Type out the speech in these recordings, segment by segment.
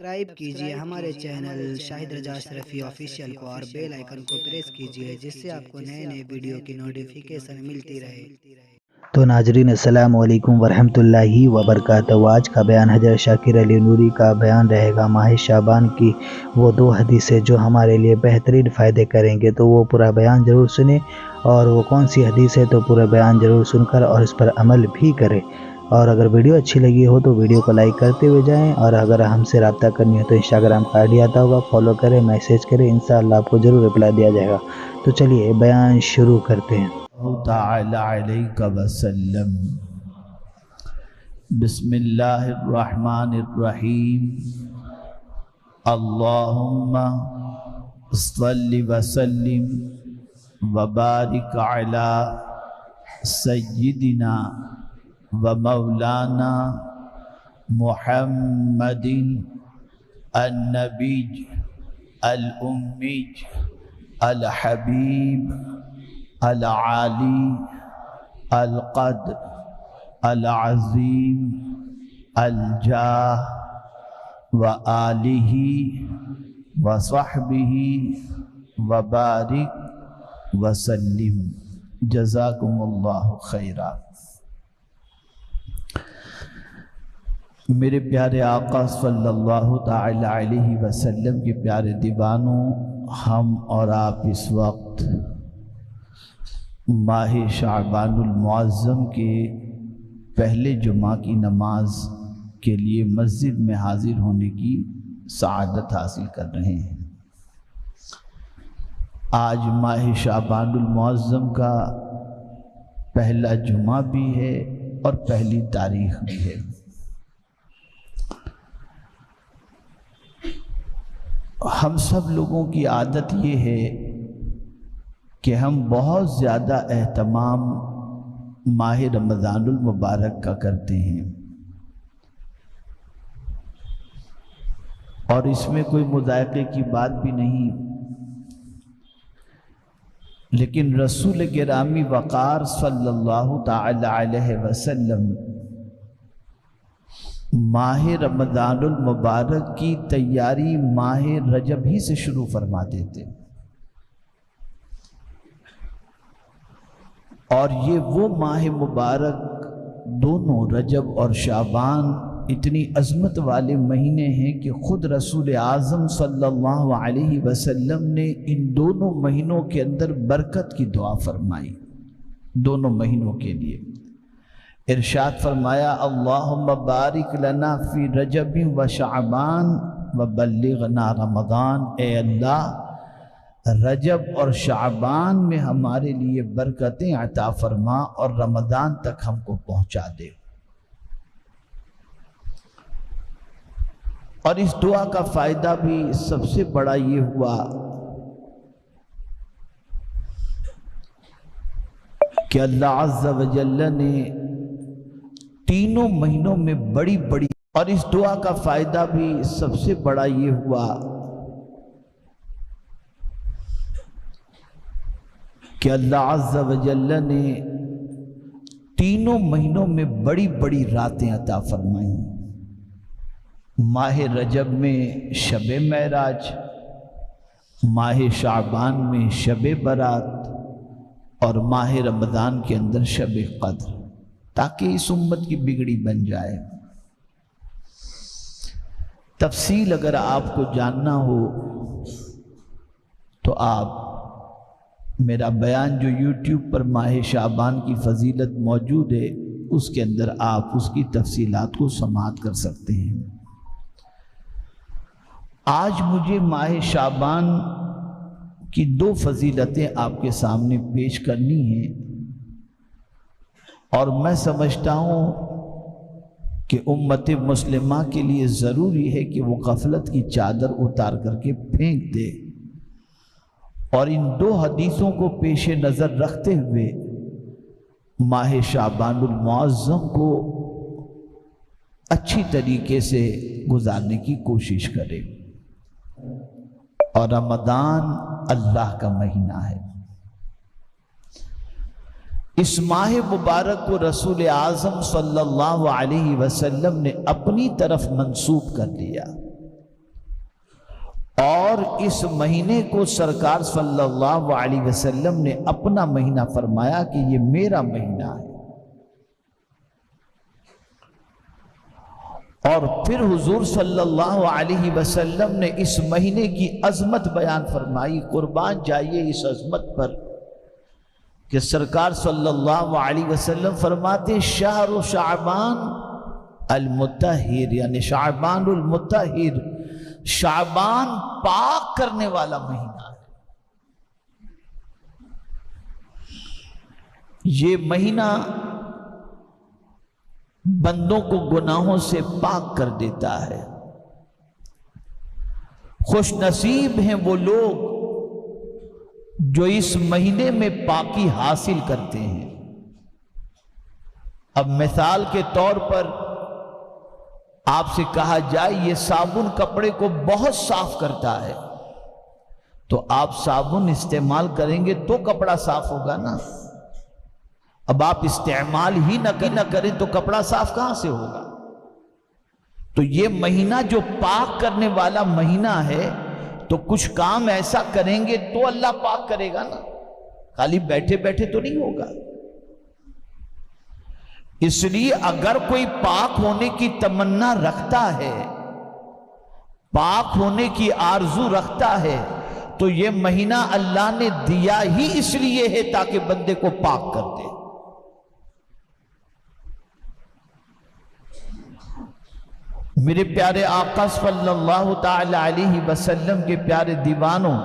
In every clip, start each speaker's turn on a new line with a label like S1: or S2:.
S1: Subscribe کیجئے ہمارے channel شاہد رضا اشرفی official کو اور بیل آئیکن کو پریس کیجئے جس سے آپ کو نئے نئے ویڈیو کی نوٹیفیکیشن ملتی رہے۔
S2: تو ناظرین السلام علیکم ورحمۃ اللہ وبرکاتہ۔ آج کا بیان حضرت شاکر علی نوری کا بیان رہے گا ماہ شعبان کی وہ دو حدیثیں جو ہمارے لیے بہترین فائدے کریں گے، تو وہ پورا بیان ضرور سنیں، اور وہ کون سی حدیث ہے تو پورا بیان ضرور سن کر اور اس پر عمل بھی کریں۔ اور اگر ویڈیو اچھی لگی ہو تو ویڈیو کو لائک کرتے ہوئے جائیں، اور اگر ہم سے رابطہ کرنی ہو تو انسٹاگرام کا آئی ڈی آتا ہوگا، فالو کریں، میسیج کریں، انشاءاللہ آپ کو ضرور رپلائی دیا جائے گا۔ تو چلیے بیان شروع کرتے ہیں۔
S3: تعالی علیہ وسلم۔ بسم اللہ الرحمن الرحیم۔ اللہم صلی وسلم وبارک علی سیدنا و مولانا محمد النبی الامی الحبیب العالی القدر العظیم الجاہ وآلہ وصحبہ وبارک وسلم۔ جزاکم اللہ خیرا۔ میرے پیارے آقا صلی اللہ تعالی علیہ وسلم کے پیارے دیوانوں، ہم اور آپ اس وقت ماہ شعبان المعظم کے پہلے جمعہ کی نماز کے لیے مسجد میں حاضر ہونے کی سعادت حاصل کر رہے ہیں۔ آج ماہ شعبان المعظم کا پہلا جمعہ بھی ہے اور پہلی تاریخ بھی ہے۔ ہم سب لوگوں کی عادت یہ ہے کہ ہم بہت زیادہ اہتمام ماہ رمضان المبارک کا کرتے ہیں، اور اس میں کوئی مذائقے کی بات بھی نہیں، لیکن رسول گرامی وقار صلی اللہ تعالی علیہ وسلم ماہ رمضان المبارک کی تیاری ماہ رجب ہی سے شروع فرما دیتے، اور یہ وہ ماہ مبارک دونوں رجب اور شعبان اتنی عظمت والے مہینے ہیں کہ خود رسول اعظم صلی اللہ علیہ وسلم نے ان دونوں مہینوں کے اندر برکت کی دعا فرمائی، دونوں مہینوں کے لیے۔ ارشاد فرمایا، اللہم بارک لنا فی رجب و شعبان و بلغنا رمضان۔ اے اللہ، رجب اور شعبان میں ہمارے لیے برکتیں عطا فرما اور رمضان تک ہم کو پہنچا دے۔ اور اس دعا کا فائدہ بھی سب سے بڑا یہ ہوا کہ اللہ عز و جل نے تینوں مہینوں میں بڑی اور اس دعا کا فائدہ بھی سب سے بڑا یہ ہوا کہ اللہ عز و جل نے تینوں مہینوں میں بڑی راتیں عطا فرمائیں۔ ماہ رجب میں شب معراج، ماہ شعبان میں شب برات، اور ماہ رمضان کے اندر شب قدر، تاکہ اس امت کی بگڑی بن جائے۔ تفصیل اگر آپ کو جاننا ہو تو آپ میرا بیان جو یوٹیوب پر ماہ شعبان کی فضیلت موجود ہے، اس کے اندر آپ اس کی تفصیلات کو سماعت کر سکتے ہیں۔ آج مجھے ماہ شعبان کی دو فضیلتیں آپ کے سامنے پیش کرنی ہیں، اور میں سمجھتا ہوں کہ امت مسلمہ کے لیے ضروری ہے کہ وہ غفلت کی چادر اتار کر کے پھینک دے، اور ان دو حدیثوں کو پیش نظر رکھتے ہوئے ماہ شعبان المعظم کو اچھی طریقے سے گزارنے کی کوشش کرے۔ اور رمضان اللہ کا مہینہ ہے، اس ماہ مبارک کو رسول اعظم صلی اللہ علیہ وسلم نے اپنی طرف منسوب کر لیا، اور اس مہینے کو سرکار صلی اللہ علیہ وسلم نے اپنا مہینہ فرمایا کہ یہ میرا مہینہ ہے۔ اور پھر حضور صلی اللہ علیہ وسلم نے اس مہینے کی عظمت بیان فرمائی۔ قربان جائیے اس عظمت پر کہ سرکار صلی اللہ علیہ وسلم فرماتے شہر شعبان المطہر، یعنی شعبان المطہر، شعبان پاک کرنے والا مہینہ ہے۔ یہ مہینہ بندوں کو گناہوں سے پاک کر دیتا ہے۔ خوش نصیب ہیں وہ لوگ جو اس مہینے میں پاکی حاصل کرتے ہیں۔ اب مثال کے طور پر آپ سے کہا جائے یہ صابن کپڑے کو بہت صاف کرتا ہے، تو آپ صابن استعمال کریں گے تو کپڑا صاف ہوگا نا۔ اب آپ استعمال ہی نہ کریں تو کپڑا صاف کہاں سے ہوگا؟ تو یہ مہینہ جو پاک کرنے والا مہینہ ہے، تو کچھ کام ایسا کریں گے تو اللہ پاک کرے گا نا، خالی بیٹھے بیٹھے تو نہیں ہوگا۔ اس لیے اگر کوئی پاک ہونے کی تمنا رکھتا ہے، پاک ہونے کی آرزو رکھتا ہے، تو یہ مہینہ اللہ نے دیا ہی اس لیے ہے تاکہ بندے کو پاک کر دے۔ میرے پیارے آقا صلی اللہ تعالی علیہ وسلم کے پیارے دیوانوں،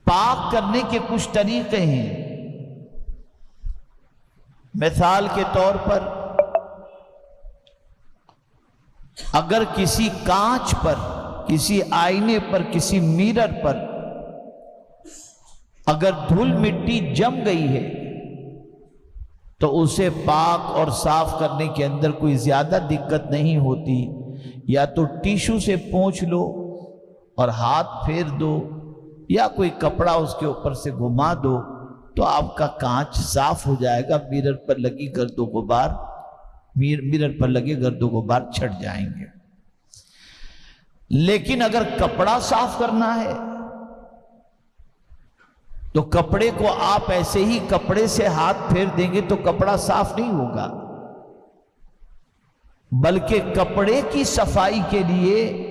S3: پاک کرنے کے کچھ طریقے ہیں۔ مثال کے طور پر اگر کسی کانچ پر، کسی آئینے پر، کسی میرر پر اگر دھول مٹی جم گئی ہے تو اسے پاک اور صاف کرنے کے اندر کوئی زیادہ دقت نہیں ہوتی۔ یا تو ٹیشو سے پونچھ لو اور ہاتھ پھیر دو، یا کوئی کپڑا اس کے اوپر سے گھما دو، تو آپ کا کانچ صاف ہو جائے گا۔ میرر پر لگی گرد و غبار، میرر پر لگے گرد و غبار چھٹ جائیں گے۔ لیکن اگر کپڑا صاف کرنا ہے تو کپڑے کو آپ ایسے ہی کپڑے سے ہاتھ پھیر دیں گے تو کپڑا صاف نہیں ہوگا، بلکہ کپڑے کی صفائی کے لیے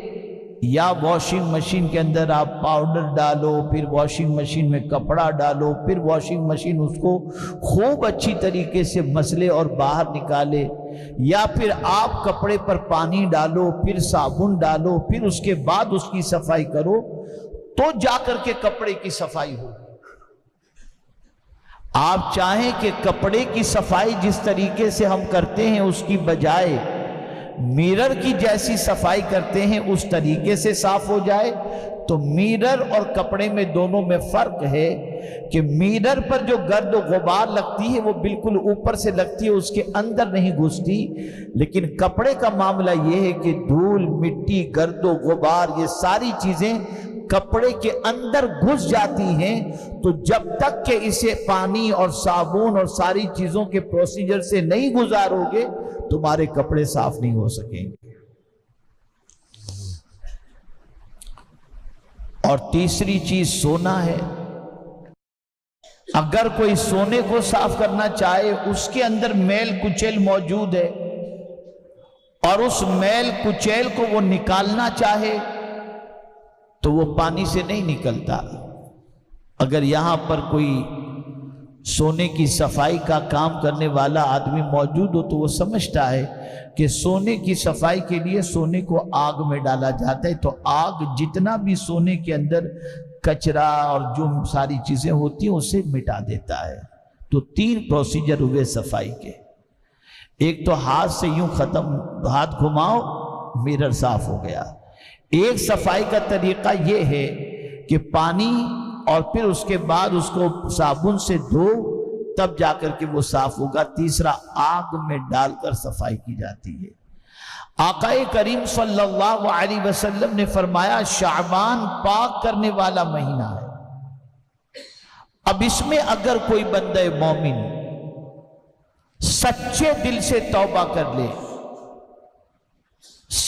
S3: یا واشنگ مشین کے اندر آپ پاؤڈر ڈالو، پھر واشنگ مشین میں کپڑا ڈالو، پھر واشنگ مشین اس کو خوب اچھی طریقے سے مسلے اور باہر نکالے، یا پھر آپ کپڑے پر پانی ڈالو، پھر صابن ڈالو، پھر اس کے بعد اس کی صفائی کرو، تو جا کر کے کپڑے کی صفائی ہو۔ آپ چاہیں کہ کپڑے کی صفائی جس طریقے سے ہم کرتے ہیں اس کی بجائے میرر کی جیسی صفائی کرتے ہیں اس طریقے سے صاف ہو جائے، تو میرر اور کپڑے میں دونوں میں فرق ہے کہ میرر پر جو گرد و غبار لگتی ہے وہ بالکل اوپر سے لگتی ہے، اس کے اندر نہیں گھستی، لیکن کپڑے کا معاملہ یہ ہے کہ دھول مٹی گرد و غبار یہ ساری چیزیں کپڑے کے اندر گھس جاتی ہیں، تو جب تک کہ اسے پانی اور صابن اور ساری چیزوں کے پروسیجر سے نہیں گزارو گے تمہارے کپڑے صاف نہیں ہو سکیں گے۔ اور تیسری چیز سونا ہے۔ اگر کوئی سونے کو صاف کرنا چاہے، اس کے اندر میل کچیل موجود ہے، اور اس میل کچیل کو وہ نکالنا چاہے تو وہ پانی سے نہیں نکلتا۔ اگر یہاں پر کوئی سونے کی صفائی کا کام کرنے والا آدمی موجود ہو تو وہ سمجھتا ہے کہ سونے کی صفائی کے لیے سونے کو آگ میں ڈالا جاتا ہے، تو آگ جتنا بھی سونے کے اندر کچرا اور جو ساری چیزیں ہوتی ہیں اسے مٹا دیتا ہے۔ تو 3 پروسیجر ہوئے صفائی کے۔ ایک تو ہاتھ سے یوں ختم، ہاتھ گھماؤ، میرر صاف ہو گیا۔ ایک صفائی کا طریقہ یہ ہے کہ پانی اور پھر اس کے بعد اس کو صابن سے دھو، تب جا کر کے وہ صاف ہوگا۔ تیسرا آگ میں ڈال کر صفائی کی جاتی ہے۔ آقا کریم صلی اللہ علیہ وسلم نے فرمایا شعبان پاک کرنے والا مہینہ ہے۔ اب اس میں اگر کوئی بندہ مومن سچے دل سے توبہ کر لے،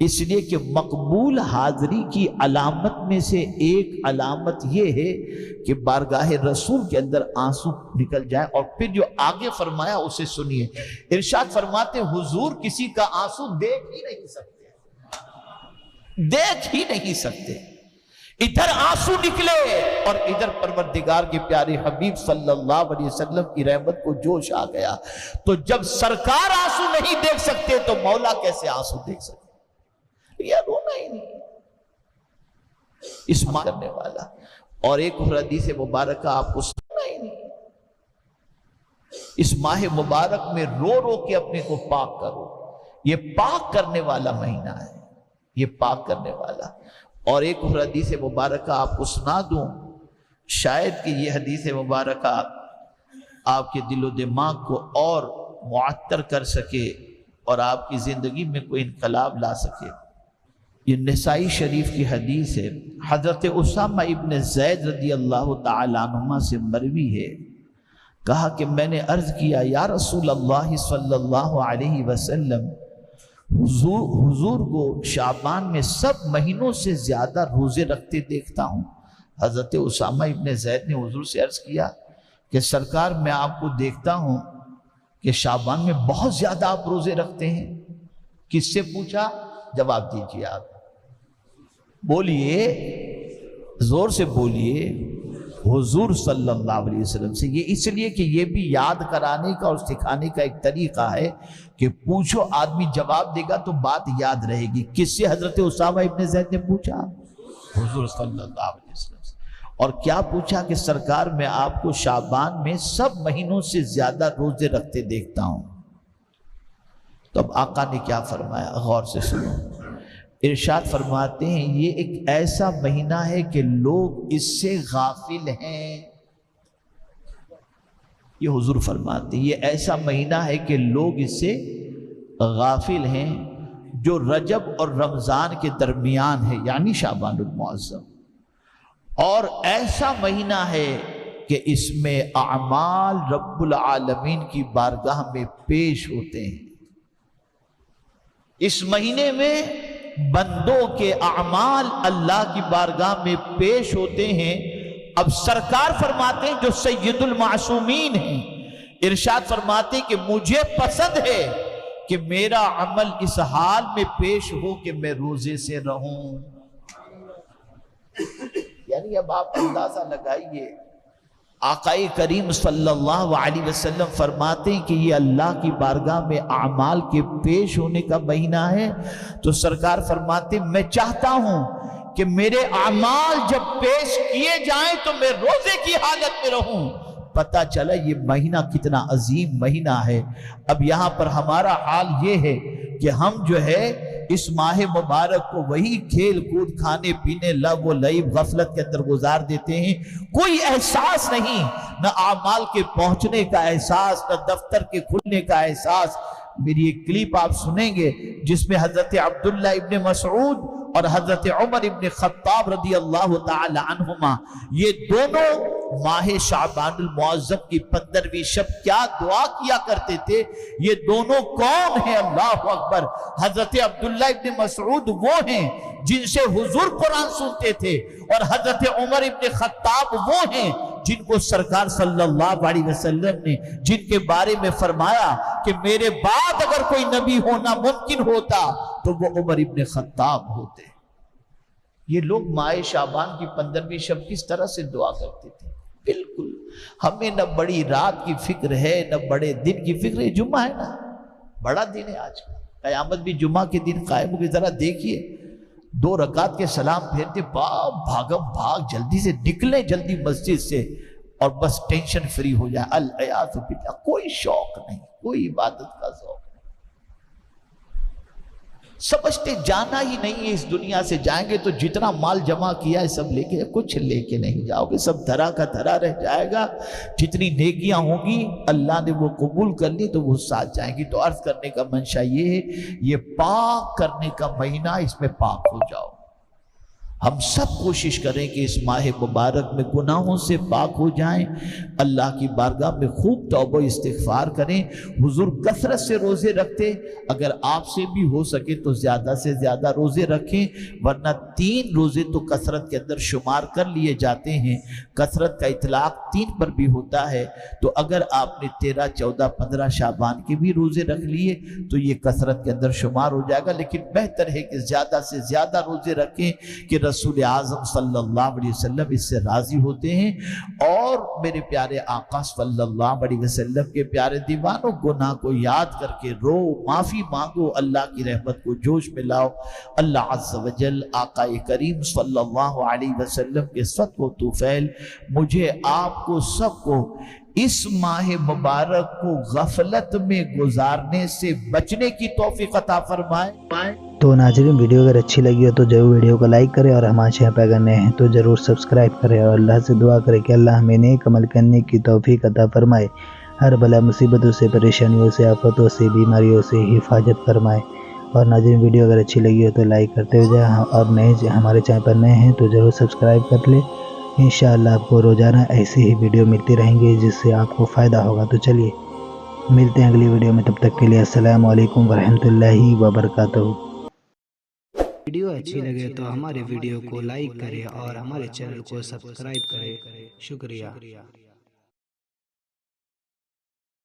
S3: اس لیے کہ مقبول حاضری کی علامت میں سے ایک علامت یہ ہے کہ بارگاہ رسول کے اندر آنسو نکل جائے. اور پھر جو آگے فرمایا اسے سنیے. ارشاد فرماتے حضور کسی کا آنسو دیکھ ہی نہیں سکتے. ادھر آنسو نکلے اور ادھر پروردگار کے پیارے حبیب صلی اللہ علیہ وسلم کی رحمت کو جوش آ گیا. تو جب سرکار آنسو نہیں دیکھ سکتے تو مولا کیسے آنسو دیکھ سکتے؟ یہ رونا ہی نہیں اس ماں کرنے والا. اور ایک اور حدیث مبارکہ آپ کو سننا ہی نہیں. اس ماہ مبارک میں رو رو کے اپنے کو پاک کرو. یہ پاک کرنے والا مہینہ ہے، یہ پاک کرنے والا. اور ایک اور حدیث مبارکہ آپ کو سنا دوں، شاید کہ یہ حدیث مبارکہ آپ کے دل و دماغ کو اور معطر کر سکے اور آپ کی زندگی میں کوئی انقلاب لا سکے. یہ نسائی شریف کی حدیث ہے. حضرت اسامہ ابن زید رضی اللہ تعالیٰ عنہما سے مروی ہے. کہا کہ میں نے عرض کیا یا رسول اللہ صلی اللہ علیہ وسلم، حضور کو شعبان میں سب مہینوں سے زیادہ روزے رکھتے دیکھتا ہوں. حضرت اسامہ ابن زید نے حضور سے عرض کیا کہ سرکار میں آپ کو دیکھتا ہوں کہ شعبان میں بہت زیادہ آپ روزے رکھتے ہیں. کس سے پوچھا؟ جواب دیجیے آپ، بولیے، زور سے بولیے. حضور صلی اللہ علیہ وسلم سے. یہ اس لیے کہ یہ بھی یاد کرانے کا اور سکھانے کا ایک طریقہ ہے کہ پوچھو، آدمی جواب دے گا تو بات یاد رہے گی. کس سے حضرت اسامہ ابن زید نے پوچھا؟ حضور صلی اللہ علیہ وسلم سے. اور کیا پوچھا؟ کہ سرکار میں آپ کو شعبان میں سب مہینوں سے زیادہ روزے رکھتے دیکھتا ہوں. تو اب آقا نے کیا فرمایا؟ غور سے سنو. ارشاد فرماتے ہیں یہ ایک ایسا مہینہ ہے کہ لوگ اس سے غافل ہیں. یہ حضور فرماتے ہیں یہ ایسا مہینہ ہے کہ لوگ اس سے غافل ہیں جو رجب اور رمضان کے درمیان ہے، یعنی شعبان المعظم. اور ایسا مہینہ ہے کہ اس میں اعمال رب العالمین کی بارگاہ میں پیش ہوتے ہیں. اس مہینے میں بندوں کے اعمال اللہ کی بارگاہ میں پیش ہوتے ہیں. اب سرکار فرماتے ہیں جو سید المعصومین ہیں، ارشاد فرماتے ہیں کہ مجھے پسند ہے کہ میرا عمل اس حال میں پیش ہو کہ میں روزے سے رہوں. یعنی اب آپ اندازہ لگائیے، آقا کریم صلی اللہ علیہ وسلم فرماتے ہیں کہ یہ اللہ کی بارگاہ میں اعمال کے پیش ہونے کا مہینہ ہے. تو سرکار فرماتے ہیں میں چاہتا ہوں کہ میرے اعمال جب پیش کیے جائیں تو میں روزے کی حالت میں رہوں. پتہ چلا یہ مہینہ کتنا عظیم مہینہ ہے. اب یہاں پر ہمارا حال یہ ہے کہ ہم جو ہے اس ماہ مبارک کو وہی کھیل کود، کھانے پینے، لغو و لعب، غفلت کے اندر گزار دیتے ہیں. کوئی احساس نہیں، نہ اعمال کے پہنچنے کا احساس، نہ دفتر کے کھلنے کا احساس. میری ایک کلپ آپ سنیں گے جس میں حضرت عبداللہ ابن مسعود اور حضرت عمر ابن خطاب رضی اللہ تعالی عنہما، یہ دونوں ماہ شعبان المعظم کی 15ویں شب کیا دعا کیا کرتے تھے. یہ دونوں کون ہیں؟ اللہ اکبر. حضرت عبداللہ ابن مسعود وہ ہیں جن سے حضور قرآن سنتے تھے، اور حضرت عمر ابن خطاب وہ ہیں جن کو سرکار صلی اللہ علیہ وسلم نے، جن کے بارے میں فرمایا کہ میرے بعد اگر کوئی نبی ہونا ممکن ہوتا تو وہ عمر ابن خطاب ہوتے. یہ لوگ ماہ شعبان کی 15ویں شب کس طرح سے دعا کرتے تھے. بالکل ہمیں نہ بڑی رات کی فکر ہے نہ بڑے دن کی فکر ہے. جمعہ ہے نا، بڑا دن ہے آج کا. قیامت بھی جمعہ کے دن قائم ہوگی. ذرا دیکھیے 2 رکعت کے سلام پھیرتے بھاگم بھاگ جلدی سے نکلیں جلدی مسجد سے اور بس ٹینشن فری ہو جائے. الیاذ باللہ. کوئی شوق نہیں، کوئی عبادت کا ذوق نہیں. سمجھتے جانا ہی نہیں ہے، اس دنیا سے جائیں گے تو جتنا مال جمع کیا ہے سب لے کے، کچھ لے کے نہیں جاؤ گے، سب دھرا کا دھرا رہ جائے گا. جتنی نیکیاں ہوں گی اللہ نے وہ قبول کر لی تو وہ ساتھ جائیں گی. تو عرض کرنے کا منشا یہ ہے، یہ پاک کرنے کا مہینہ، اس میں پاک ہو جاؤ. ہم سب کوشش کریں کہ اس ماہ مبارک میں گناہوں سے پاک ہو جائیں، اللہ کی بارگاہ میں خوب توبہ استغفار کریں۔ حضور کثرت سے روزے رکھتے، اگر آپ سے بھی ہو سکے تو زیادہ سے زیادہ روزے رکھیں، ورنہ 3 روزے تو کثرت کے اندر شمار کر لیے جاتے ہیں۔ کثرت کا اطلاق 3 پر بھی ہوتا ہے، تو اگر آپ نے 13، 14، 15 شعبان کے بھی روزے رکھ لیے تو یہ کثرت کے اندر شمار ہو جائے گا، لیکن بہتر ہے کہ زیادہ سے زیادہ روزے رکھیں کہ رسول اعظم صلی اللہ علیہ وسلم اس سے راضی ہوتے ہیں۔ اور میرے پیارے آقا صلی اللہ علیہ وسلم کے پیارے دیوانوں، گناہ کو یاد کر کے رو، معافی مانگو، اللہ کی رحمت کو جوش میں لاؤ۔ اللہ عز و جل آقا کریم صلی اللہ علیہ وسلم کے صدق و طفیل مجھے، آپ کو، سب کو اس ماہ مبارک کو غفلت میں گزارنے سے بچنے کی توفیق عطا فرمائے۔
S2: تو ناظرین، ویڈیو اگر اچھی لگی ہو تو ضرور ویڈیو کو لائک کریں، اور ہمارے چینل پہ اگر نئے ہیں تو ضرور سبسکرائب کریں، اور اللہ سے دعا کریں کہ اللہ ہمیں نیک عمل کرنے کی توفیق عطا فرمائے، ہر بلا مصیبتوں سے، پریشانیوں سے، آفتوں سے، بیماریوں سے حفاظت فرمائے۔ اور ناظرین، ویڈیو اگر اچھی لگی ہو تو لائک کرتے ہوئے جائیں، اور ہمارے چینل پر نئے ہیں تو ضرور سبسکرائب کر لیں۔ انشاءاللہ آپ کو روزانہ ایسی ہی ویڈیو ملتی رہیں گی جس سے آپ کو فائدہ ہوگا۔ تو چلیے ملتے ہیں اگلی ویڈیو میں، تب تک کے لیے السلام علیکم ورحمۃ اللہ وبرکاتہ۔
S1: ویڈیو اچھی لگے تو ہمارے ویڈیو کو لائک کریں اور ہمارے چینل کو سبسکرائب کریں۔ شکریہ۔